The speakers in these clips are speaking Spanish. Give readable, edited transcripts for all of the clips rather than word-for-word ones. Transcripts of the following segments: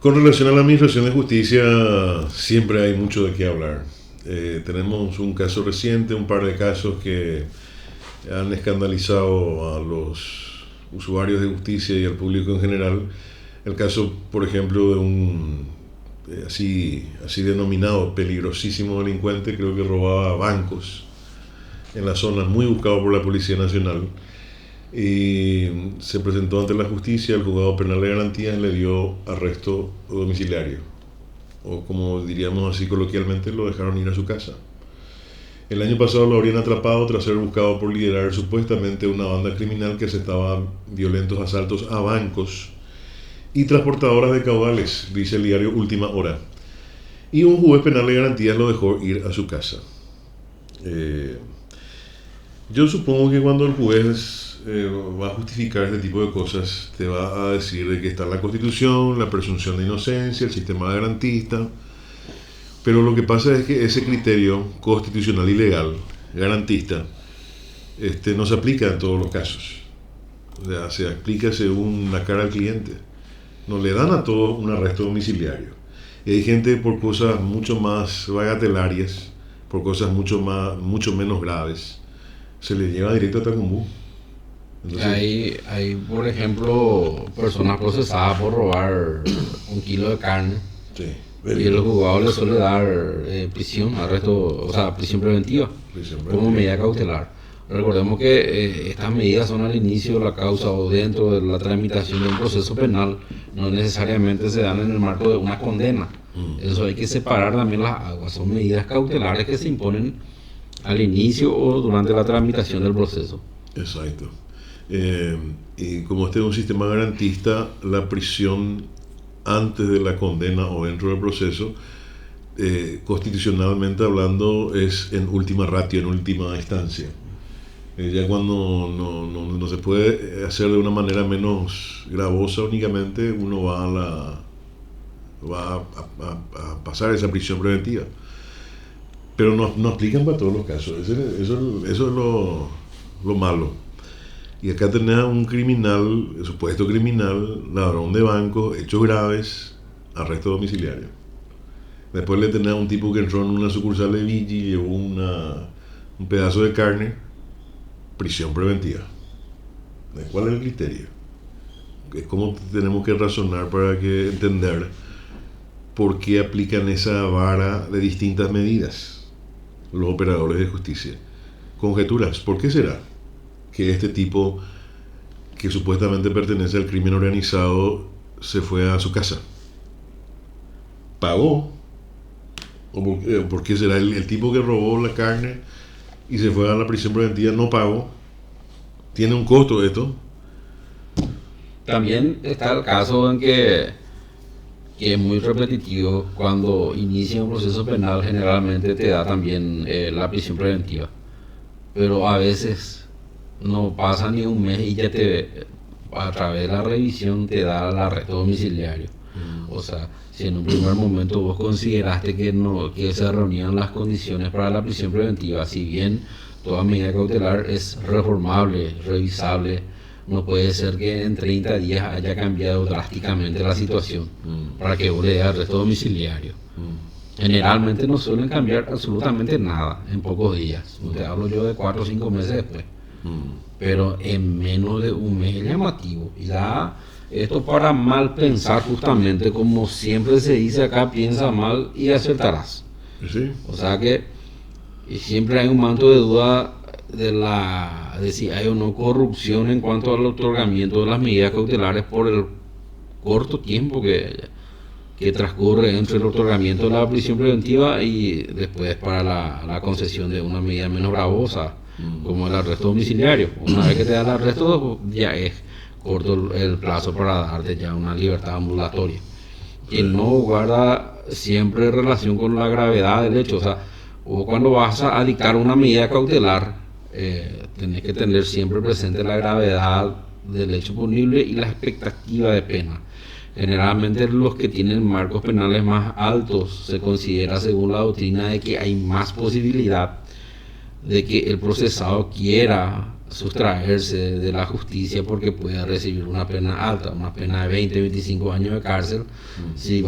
Con relación a la Administración de Justicia, siempre hay mucho de qué hablar. Tenemos un caso reciente, un par de casos que han escandalizado a los usuarios de justicia y al público en general. El caso, por ejemplo, de un así denominado peligrosísimo delincuente, creo que robaba bancos en la zona, muy buscado por la Policía Nacional. Y se presentó ante la justicia, el juzgado penal de garantías le dio arresto domiciliario, o como diríamos así coloquialmente, lo dejaron ir a su casa. El año pasado lo habrían atrapado tras ser buscado por liderar supuestamente una banda criminal que asestaba violentos asaltos a bancos y transportadoras de caudales, dice el diario Última Hora. Y un juez penal de garantías lo dejó ir a su casa. Eh, yo supongo que cuando el juez va a justificar este tipo de cosas, te va a decir de que está la Constitución, la presunción de inocencia, el sistema garantista, pero lo que pasa es que ese criterio constitucional y legal, garantista, no se aplica en todos los casos. O sea, se aplica según la cara al cliente. No le dan a todos un arresto domiciliario. Y hay gente por cosas mucho más bagatelarias, por cosas mucho menos graves, se le lleva directo a Tacumbú. Entonces, Hay, por ejemplo, personas procesadas por robar 1 kilo de carne sí, y el juzgado le suele dar prisión, arresto, o sea, prisión preventiva como medida cautelar. Recordemos que estas medidas son al inicio de la causa o dentro de la tramitación de un proceso penal, no necesariamente se dan en el marco de una condena. Eso hay que separar también las aguas, son medidas cautelares que se imponen al inicio o durante la tramitación del proceso. Exacto. Y como este es un sistema garantista, la prisión antes de la condena o dentro del proceso, constitucionalmente hablando, es en última ratio, en última instancia. Ya cuando no se puede hacer de una manera menos gravosa únicamente, uno va a pasar esa prisión preventiva. Pero no aplican para todos los casos. Eso es lo malo. Y acá tenés a un criminal, supuesto criminal, ladrón de bancos, hechos graves, arresto domiciliario. Después le tenés a un tipo que entró en una sucursal de Vigi y llevó un pedazo de carne, prisión preventiva. ¿Cuál es el criterio? Es como tenemos que razonar para que entender por qué aplican esa vara de distintas medidas los operadores de justicia. Conjeturas, ¿por qué será que este tipo que supuestamente pertenece al crimen organizado se fue a su casa? ¿Pagó? ¿O por qué será el tipo que robó la carne y se fue a la prisión preventiva no pagó? ¿Tiene un costo esto? También está el caso en que es muy repetitivo. Cuando inicia un proceso penal generalmente te da también la prisión preventiva, pero a veces no pasa ni un mes y ya a través de la revisión te da el arresto domiciliario. O sea, si en un primer momento vos consideraste que se reunían las condiciones para la prisión preventiva, si bien toda medida cautelar es reformable, revisable, no puede ser que en 30 días haya cambiado drásticamente la situación para que vos le des arresto domiciliario. Generalmente no suelen cambiar absolutamente nada en pocos días. No te hablo yo de 4 o 5 meses después. Pero en menos de un mes es llamativo. Y da esto para mal pensar, justamente como siempre se dice acá: piensa mal y acertarás. ¿Sí? O sea que siempre hay un manto de duda de si hay o no corrupción en cuanto al otorgamiento de las medidas cautelares por el corto tiempo que transcurre entre el otorgamiento de la prisión preventiva y después para la concesión de una medida menos gravosa, como el arresto domiciliario. Una vez que te da el arresto, ya es corto el plazo para darte ya una libertad ambulatoria, que no guarda siempre relación con la gravedad del hecho. O sea, o cuando vas a dictar una medida cautelar, tenés que tener siempre presente la gravedad del hecho punible y la expectativa de pena. Generalmente los que tienen marcos penales más altos se considera, según la doctrina, de que hay más posibilidad de que el procesado quiera sustraerse de la justicia porque puede recibir una pena alta, una pena de 20, 25 años de cárcel. Si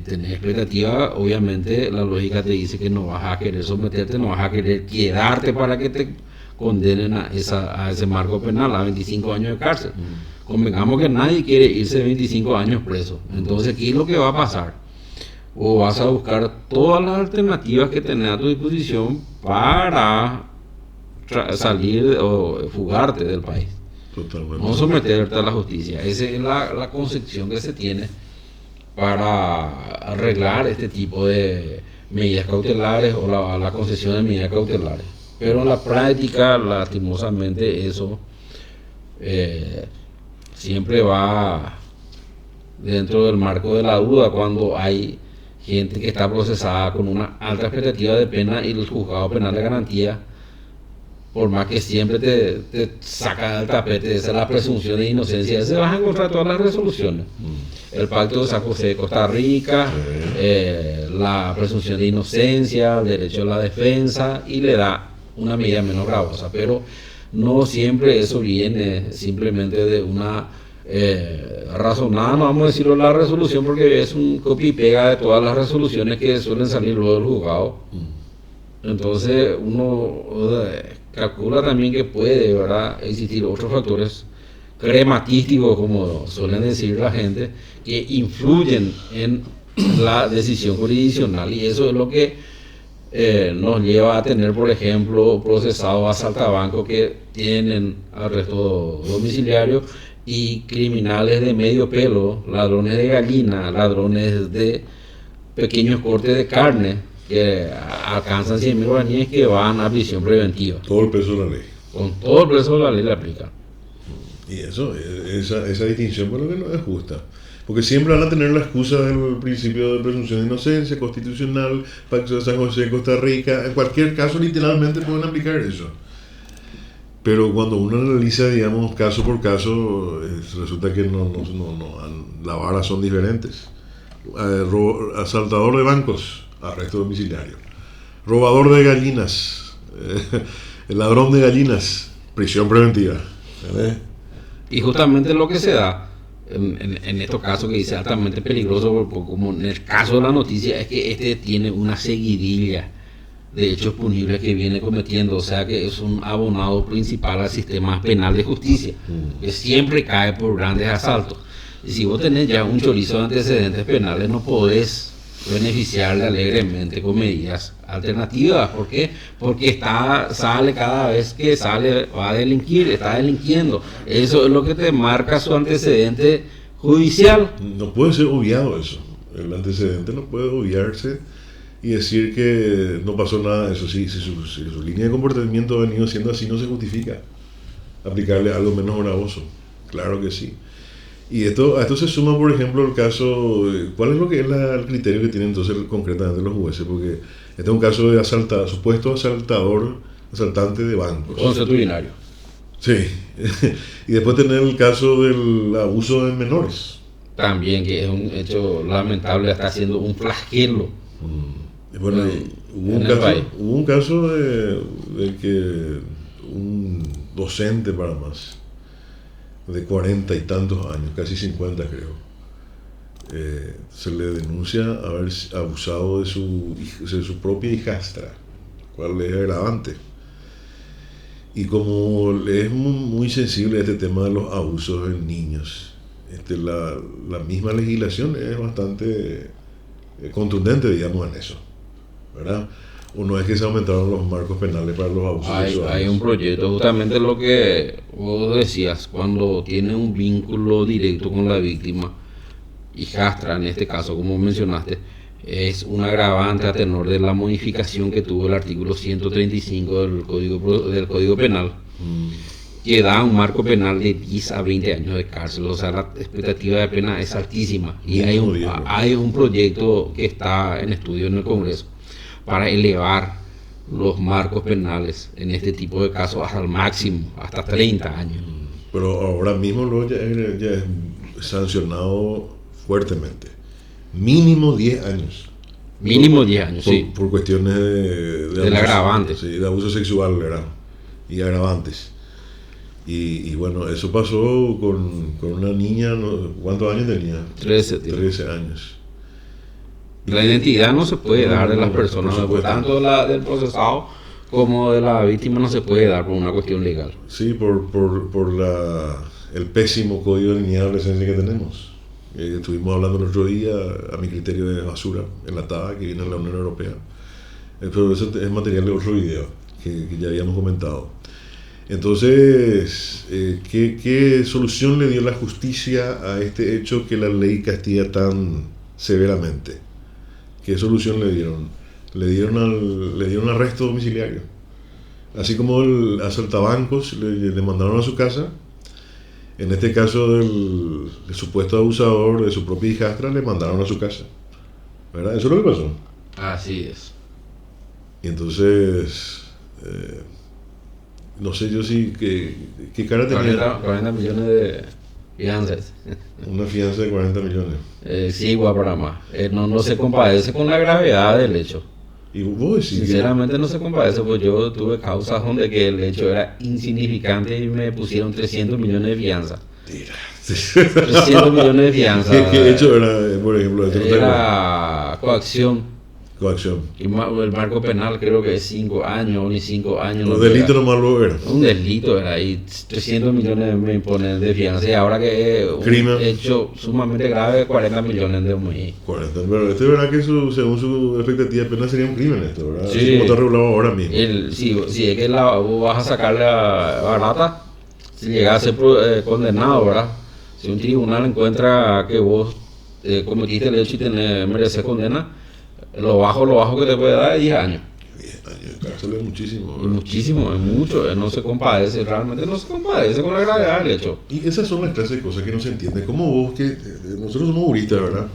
tenés expectativa, obviamente la lógica te dice que no vas a querer someterte, no vas a querer quedarte para que te condenen a ese marco penal, a 25 años de cárcel. Convengamos que nadie quiere irse 25 años preso. Entonces, ¿qué es lo que va a pasar? O vas a buscar todas las alternativas que tenés a tu disposición para salir o fugarte del país. Totalmente. No someterte a la justicia. Esa es la concepción que se tiene para arreglar este tipo de medidas cautelares o la concesión de medidas cautelares. Pero en la práctica, lastimosamente, eso siempre va dentro del marco de la duda cuando hay gente que está procesada con una alta expectativa de pena y el juzgado penal de garantía, por más que siempre te saca del tapete, esa es la presunción de inocencia, se vas a encontrar todas las resoluciones. El Pacto de San José de Costa Rica, la presunción de inocencia, el derecho a la defensa, y le da una medida menos gravosa, pero no siempre eso viene simplemente de una razonada, no vamos a decirlo la resolución porque es un copia y pega de todas las resoluciones que suelen salir luego del juzgado. Entonces uno calcula también que puede, ¿verdad?, existir otros factores crematísticos, como suelen decir la gente, que influyen en la decisión jurisdiccional, y eso es lo que nos lleva a tener, por ejemplo, procesados asaltabancos que tienen arresto domiciliario y criminales de medio pelo, ladrones de gallina, ladrones de pequeños cortes de carne que alcanzan 100.000 guaraníes, que van a prisión preventiva. Todo el peso de la ley. Con todo el peso de la ley le aplican. Y esa distinción, por lo que no es justa. Porque siempre van a tener la excusa del principio de presunción de inocencia constitucional, Pacto de San José de Costa Rica. En cualquier caso, literalmente pueden aplicar eso. Pero cuando uno analiza, digamos, caso por caso, resulta que las varas son diferentes. Asaltador de bancos, arresto domiciliario. Robador de gallinas, el ladrón de gallinas, prisión preventiva. ¿Vale? Y justamente lo que se da en estos casos que dice altamente peligroso, como en el caso de la noticia, es que este tiene una seguidilla de hechos punibles que viene cometiendo, o sea que es un abonado principal al sistema penal de justicia, que siempre cae por grandes asaltos. Y si vos tenés ya un chorizo de antecedentes penales, no podés beneficiarle alegremente con medidas alternativas. ¿Por qué? Porque sale cada vez que sale, va a delinquir, está delinquiendo. Eso es lo que te marca su antecedente judicial. No puede ser obviado eso. El antecedente no puede obviarse y decir que no pasó nada de eso. Si su línea de comportamiento ha venido siendo así, no se justifica aplicarle algo menos gravoso. Claro que sí. Y a esto se suma, por ejemplo, el caso, ¿cuál es lo que es el criterio que tienen entonces concretamente los jueces? Porque este es un caso de supuesto asaltante de bancos. Consuetudinario. Sí. Y después tener el caso del abuso de menores. También, que es un hecho lamentable, está siendo un flagelo. Bueno, hubo un caso de que un docente para más, de 40 y tantos años, casi 50 creo, se le denuncia haber abusado de su propia hijastra, cual es agravante. Y como es muy sensible a este tema de los abusos en niños, la misma legislación es bastante contundente, digamos, en eso, ¿verdad? O no es que se aumentaron los marcos penales para los abusos sexuales. Hay un proyecto, justamente lo que vos decías, cuando tiene un vínculo directo con la víctima, hijastra en este caso, como mencionaste, es un agravante a tenor de la modificación que tuvo el artículo 135 del Código Penal, que da un marco penal de 10 a 20 años de cárcel. O sea, la expectativa de pena es altísima. Y hay un proyecto que está en estudio en el Congreso para elevar los marcos penales en este tipo de casos hasta el máximo, hasta 30 años. Pero ahora mismo ya es sancionado fuertemente. Mínimo 10 años Mínimo 10 años, sí. Por cuestiones Del agravante. Sí, de abuso sexual, ¿verdad? Y agravantes. Y bueno, eso pasó con una niña, ¿cuántos años tenía? 13, tío. 13 años. La identidad no se puede dar de las personas, tanto la del procesado como de la víctima no se puede dar por una cuestión legal. Sí, por el pésimo código de niñez y adolescencia que tenemos. Estuvimos hablando el otro día, a mi criterio, de basura enlatada que viene de la Unión Europea. Pero eso es material de otro video que ya habíamos comentado. Entonces, ¿qué solución le dio la justicia a este hecho que la ley castiga tan severamente? ¿Qué solución le dieron? Le dieron arresto domiciliario. Así como el asaltabancos le mandaron a su casa, en este caso del supuesto abusador de su propia hijastra le mandaron a su casa. ¿Verdad? Eso es lo que pasó. Así es. Y entonces, no sé yo si qué cara tenía. 40 millones de fianzas. Una fianza de 40 millones. Sí, igual para más. No se compadece con la gravedad del hecho. Y vos decís Sinceramente no se compadece, pues yo tuve causas donde que el hecho era insignificante y me pusieron 300 millones de fianza. 300 millones de fianza. ¿Qué hecho era, por ejemplo? Era coacción. Coacción. Y el marco penal creo que es 5 años, ni 5 años. Los delitos nomás lo eran. Un delito era ahí. 300 millones me imponen de fianza. Y ahora que es un hecho sumamente grave, 40 millones de muy. 40, pero esto es verdad que según su expectativa apenas sería un crimen esto, ¿verdad? Sí. Así como está regulado ahora mismo. Sí, es que vos vas a sacar la barata si llegas a ser condenado, ¿verdad? Si un tribunal encuentra que vos cometiste el hecho y mereces condena, lo bajo que te puede dar es 10 años. 10 años de cárcel es muchísimo. Es muchísimo, es mucho. No se compadece, realmente no se compadece con la gravedad del hecho. Y esas son las clases de cosas que no se entienden. Como vos, que nosotros somos juristas, ¿verdad?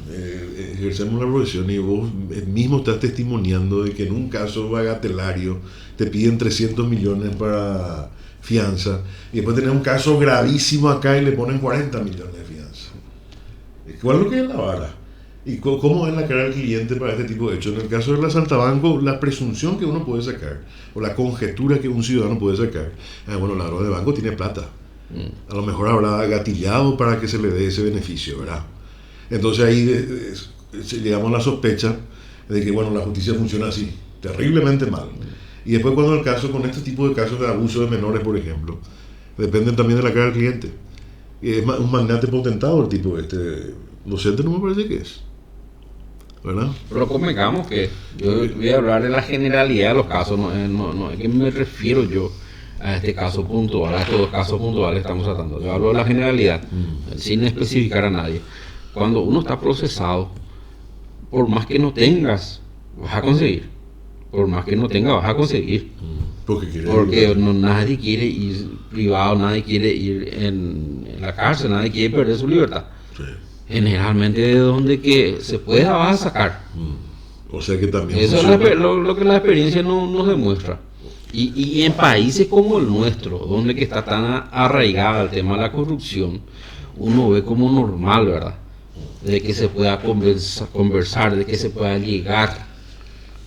Ejercemos la profesión y vos mismo estás testimoniando de que en un caso bagatelario te piden 300 millones para fianza y después tenés un caso gravísimo acá y le ponen 40 millones de fianza. ¿Cuál es lo que es la vara? ¿Y cómo es la cara del cliente para este tipo de hechos? En el caso del asaltabanco, la presunción que uno puede sacar, o la conjetura que un ciudadano puede sacar, bueno, el ladrón de banco tiene plata. A lo mejor habrá gatillado para que se le dé ese beneficio, ¿verdad? Entonces ahí llegamos a la sospecha de que, bueno, la justicia funciona así, terriblemente mal. Y después cuando el caso, con este tipo de casos de abuso de menores, por ejemplo, dependen también de la cara del cliente. Es un magnate potentado el tipo docente no me parece que es. ¿Verdad? Pero convengamos que yo voy a hablar de la generalidad de los casos, no ¿a qué me refiero yo a este caso puntual, a estos dos casos puntuales que estamos tratando? Yo hablo de la generalidad, sin especificar a nadie. Cuando uno está procesado, por más que no tengas, vas a conseguir. Por más que no tengas, vas a conseguir. Porque nadie quiere ir privado, nadie quiere ir en la cárcel, nadie quiere perder su libertad. Sí. Generalmente de donde que se pueda vas a sacar. O sea que también eso es lo que la experiencia nos demuestra. Y en países como el nuestro, donde que está tan arraigada el tema de la corrupción, uno ve como normal, ¿verdad? De que se pueda conversar, de que se pueda llegar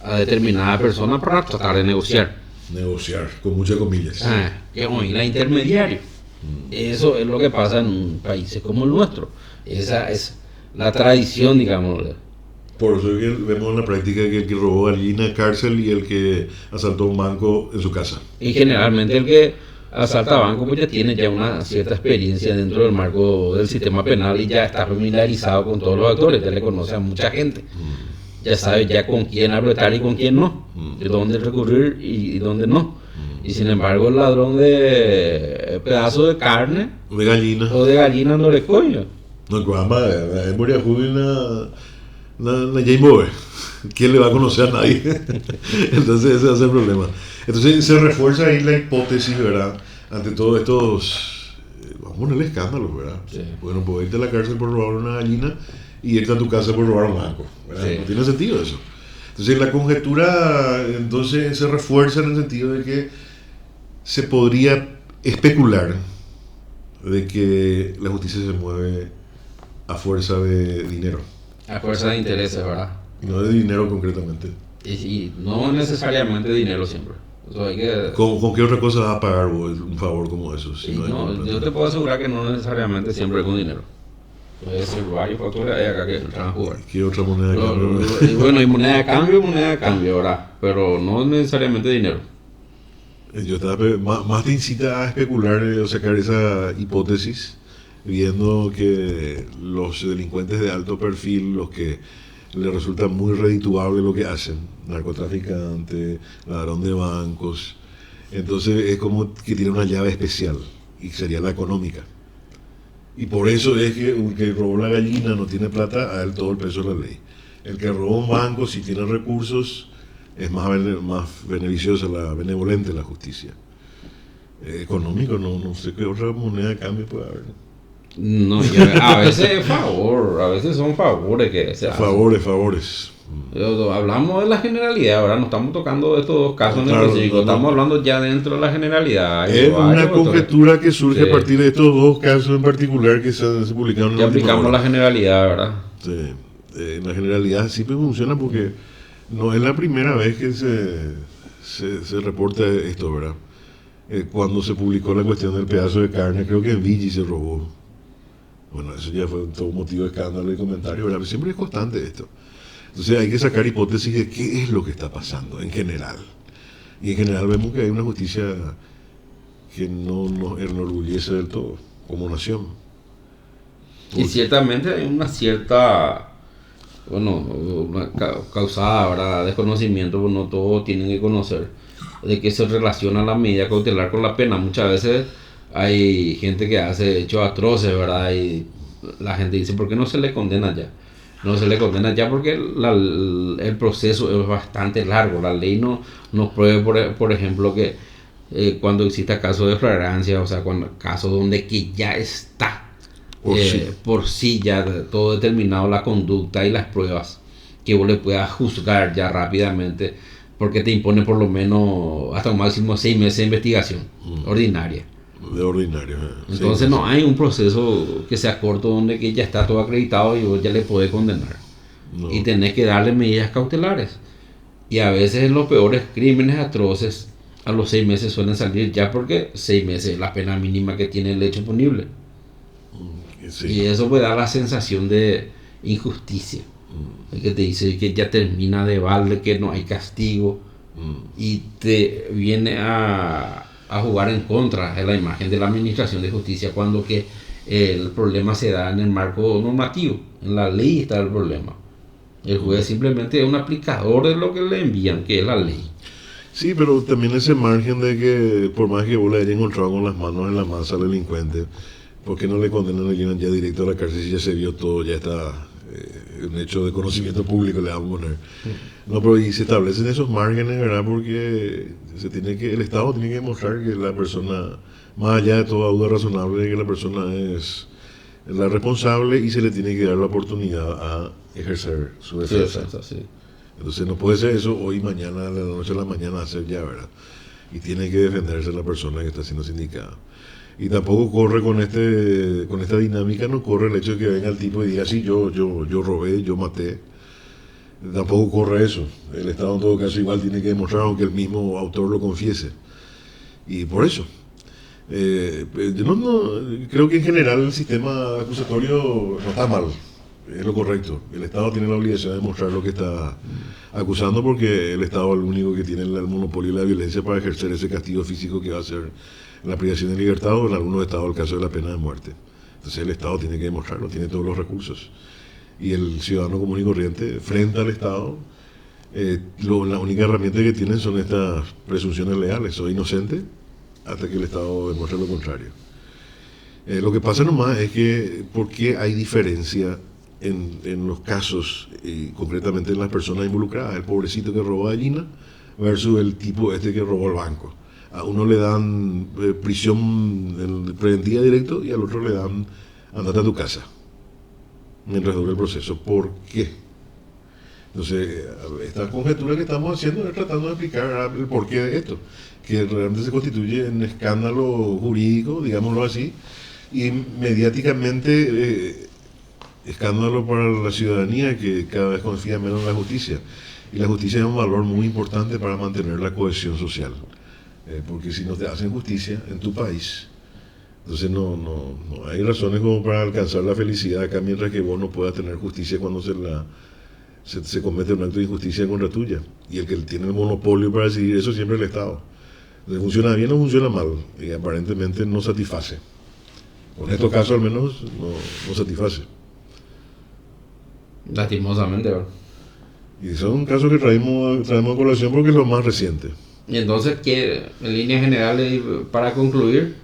a determinada persona para tratar de negociar. Negociar, con muchas comillas. Que oír a intermediario. Eso es lo que pasa en países como el nuestro. Esa es la tradición, digamos. Por eso es que vemos en la práctica que el que robó gallina cárcel y el que asaltó un banco en su casa. Y generalmente el que asalta banco pues ya tiene ya una cierta experiencia dentro del marco del sistema penal y ya está familiarizado con todos los actores, ya le conoce a mucha gente. Ya sabe ya con quién apretar y con quién no, de dónde recurrir y dónde no. Y sin embargo el ladrón de pedazo de carne de gallina o de gallina no le coño. No, caramba, la memoria juvenil una Game Boy. ¿Quién le va a conocer a nadie? Entonces ese va a ser el problema. Entonces se refuerza ahí la hipótesis, ¿verdad? Ante todos estos, vamos a ponerle escándalos, ¿verdad? Sí. Bueno, puedes irte a la cárcel por robar una gallina y irte a tu casa por robar un banco, ¿verdad? Sí. No tiene sentido eso. Entonces la conjetura entonces se refuerza en el sentido de que se podría especular de que la justicia se mueve a fuerza de dinero. A fuerza de intereses, ¿verdad? Y no de dinero concretamente. Y no necesariamente dinero siempre. Eso hay que... ¿Con qué otra cosa vas a pagar vos un favor como eso? Si Y no hay no, plata? yo te puedo asegurar que no necesariamente siempre con dinero. Puede ser varios factores ahí acá que entran a jugar. ¿Qué otra moneda de Lo- cambio? y bueno, y moneda de cambio, ¿verdad? Pero no necesariamente dinero. Yo estaba, más te incita a especular o sacar esa hipótesis, viendo que los delincuentes de alto perfil, los que les resulta muy redituable lo que hacen, narcotraficante, ladrón de bancos, entonces es como que tiene una llave especial, y sería la económica. Y por eso es que el que robó la gallina no tiene plata, a él todo el peso de la ley. El que robó un banco, si tiene recursos, es más beneficiosa, benevolente la justicia. Económico, no sé qué otra moneda de cambio puede haber. No, y a veces es favor, a veces son favores que se hacen. Favores. Hablamos de la generalidad, ahora no estamos tocando de estos dos casos en Claro, específico, no. estamos hablando ya dentro de la generalidad. Es una conjetura que surge Sí. a partir de estos dos casos en particular que se publicaron en Ya la última aplicamos hora. la generalidad, ¿verdad? Sí, en la generalidad siempre funciona porque no es la primera vez que se reporta esto, ¿verdad? Cuando se publicó la cuestión del pedazo de carne, creo que en Vigi se robó. Bueno, eso ya fue todo motivo de escándalo y comentario, ¿verdad? Pero siempre es constante esto. Entonces hay que sacar hipótesis de qué es lo que está pasando en general. Y en general vemos que hay una justicia que no nos enorgullece del todo como nación. Y ciertamente hay una cierta, bueno, causada, ¿verdad? Desconocimiento, pues no todos tienen que conocer de qué se relaciona la medida cautelar con la pena. Muchas veces hay gente que hace hechos atroces, ¿verdad? Y la gente dice, ¿por qué no se le condena ya? No se le condena ya porque el proceso es bastante largo. La ley no pruebe, por ejemplo, que cuando exista casos de flagrancia, o sea, cuando casos donde que ya está por sí ya todo determinado, la conducta y las pruebas, que vos le puedas juzgar ya rápidamente, porque te impone por lo menos hasta un máximo 6 meses de investigación ordinaria. De ordinario. Entonces no hay un proceso que sea corto donde que ya está todo acreditado y vos ya le podés condenar. No. Y tenés que darle medidas cautelares. Y a veces en los peores crímenes atroces, a los 6 meses suelen salir ya porque 6 meses es la pena mínima que tiene el hecho punible. Sí. Y eso puede dar la sensación de injusticia. Que te dice que ya termina de balde, que no hay castigo. Y te viene a jugar en contra de la imagen de la administración de justicia cuando que el problema se da en el marco normativo. En la ley está el problema. El juez simplemente es un aplicador de lo que le envían, que es la ley. Sí, pero también ese margen de que por más que vos le hayas encontrado con las manos en la masa al delincuente, ¿por qué no le condenan, le llevan ya directo a la cárcel si ya se vio todo, ya está un hecho de conocimiento público, le vamos a poner? No, pero y se establecen esos márgenes, ¿verdad? Porque el Estado tiene que demostrar que la persona, más allá de toda duda razonable, que la persona es la responsable y se le tiene que dar la oportunidad a ejercer su defensa. Sí. Entonces no puede ser eso hoy, mañana, de la noche a la mañana hacer ya, ¿verdad? Y tiene que defenderse la persona que está siendo sindicada. Y tampoco corre con esta dinámica, no corre el hecho de que venga el tipo y diga, sí, yo robé, yo maté. Tampoco corre eso. El Estado en todo caso igual tiene que demostrar, aunque el mismo autor lo confiese. Y por eso. Yo creo que en general el sistema acusatorio no está mal. Es lo correcto. El Estado tiene la obligación de demostrar lo que está acusando porque el Estado es el único que tiene el monopolio de la violencia para ejercer ese castigo físico que va a ser la privación de libertad o en algunos estados el caso de la pena de muerte. Entonces el Estado tiene que demostrarlo, tiene todos los recursos. Y el ciudadano común y corriente, frente al Estado, la única herramienta que tienen son estas presunciones leales. Soy inocente hasta que el Estado demuestre lo contrario. Lo que pasa nomás es que, ¿por qué hay diferencia en los casos, y concretamente en las personas involucradas? El pobrecito que robó gallina versus el tipo que robó el banco. A uno le dan prisión preventiva directo y al otro le dan andate a tu casa mientras dure el proceso. ¿Por qué? Entonces, esta conjetura que estamos haciendo es tratando de explicar el porqué de esto, que realmente se constituye en escándalo jurídico, digámoslo así, y mediáticamente escándalo para la ciudadanía que cada vez confía menos en la justicia. Y la justicia es un valor muy importante para mantener la cohesión social. Porque si no te hacen justicia en tu país, entonces no hay razones como para alcanzar la felicidad acá, mientras que vos no puedas tener justicia cuando se comete un acto de injusticia contra tuya. Y el que tiene el monopolio para decidir eso siempre es el Estado. Entonces, ¿funciona bien o funciona mal? Y aparentemente no satisface. En estos casos al menos no satisface. Lastimosamente, ¿verdad? Y son casos que traemos a colación porque es lo más reciente. Y entonces, que en líneas generales, para concluir,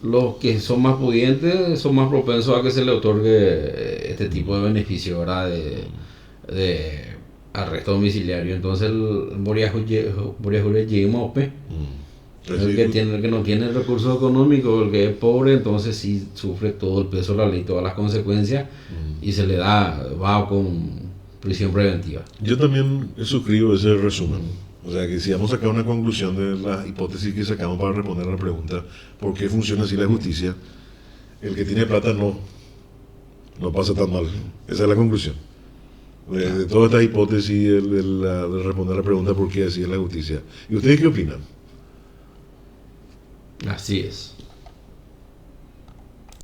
los que son más pudientes son más propensos a que se le otorgue este tipo de beneficio, ¿verdad? De arresto domiciliario. Entonces, el Boriajure Yimope, el que no tiene recursos económicos, el que es pobre, entonces sí sufre todo el peso de la ley, todas las consecuencias, y se le va con prisión preventiva. Yo también suscribo ese resumen. O sea que si vamos a sacar una conclusión de la hipótesis que sacamos para responder a la pregunta ¿por qué funciona así la justicia? El que tiene plata no pasa tan mal. Esa es la conclusión. De toda esta hipótesis de responder a la pregunta ¿por qué así es la justicia? ¿Y ustedes qué opinan? Así es.